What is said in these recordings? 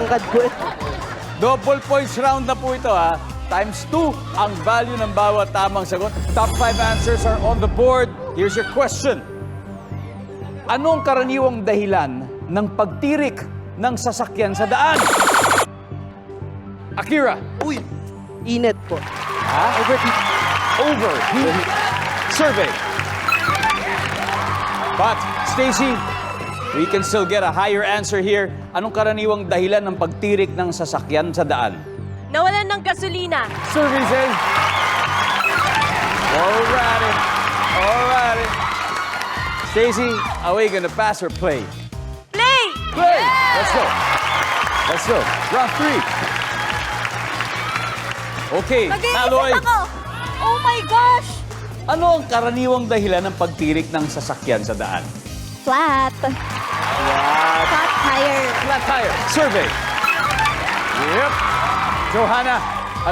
tangkad ko eh. Double points round na po ito ha. Times 2 ang value ng bawat tamang sagot. Top 5 answers are on the board. Here's your question. Anong karaniwang dahilan ng pagtirik ng sasakyan sa daan? Akira. Uy, init po. Ha? Overheat. Overheat. Survey. But, Stacy, we can still get a higher answer here. Anong karaniwang dahilan ng pagtirik ng sasakyan sa daan? Nawalan ng gasolina. Survey says. Alrighty. Alrighty. Stacy, are we gonna pass or play? Play! Play! Let's go. Let's go. Round 3. Okay, Aloy. Nag-iisip ako. Oh my gosh! Ano ang karaniwang dahilan ng pagtirik ng sasakyan sa daan? Flat. Flat. Flat tire. Flat tire. Survey. Yep. Johanna,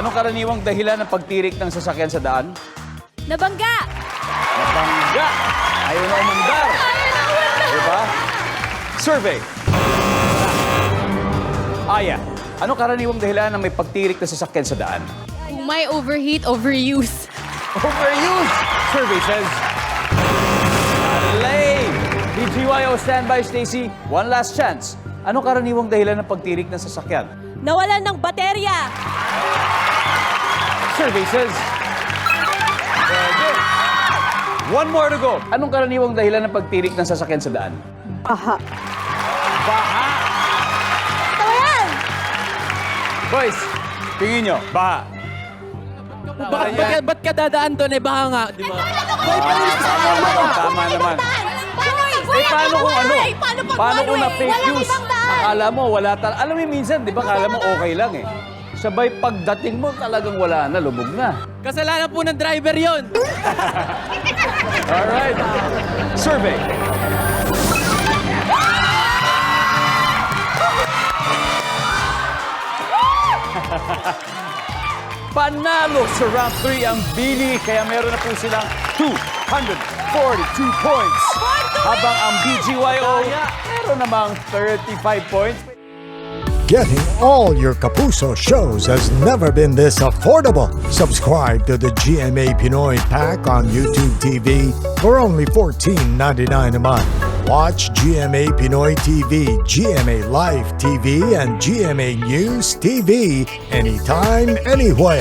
anong karaniwang dahilan ng pagtirik ng sasakyan sa daan? Nabangga! Nabangga. Ayaw na umandar. Diba? Survey. Aya, anong karaniwang dahilan ng may pagtirik na sasakyan sa daan? May overheat, overuse. Overuse. Survey says. Malay. BGYO, standby, Stacy. One last chance. Anong karaniwang dahilan ng pagtirik ng sasakyan? Nawalan ng baterya. Survey says. Very good. One more to go. Anong karaniwang dahilan ng pagtirik ng sasakyan sa daan? Aha. Baha. Tama yan! Boys, tingin nyo. Baha. Ba't ka dadaan doon? Eh, baka nga, di ba? Tama naman. Eh, paano kung ano? Paano kung na fake news? Akala mo, wala talaga. Alam mo, minsan, di ba, akala mo okay lang eh. Sabay pagdating mo, talagang wala na, lubog na. Kasalanan po ng driver yon. Alright. Survey. Panalo sa round 3 ang Bini, kaya meron na po silang 242 points. Habang ang BGYO, meron namang 35 points. Getting all your Kapuso shows has never been this affordable. Subscribe to the GMA Pinoy Pack on YouTube TV for only $14.99 a month. Watch GMA Pinoy TV, GMA Live TV, and GMA News TV anytime, anywhere.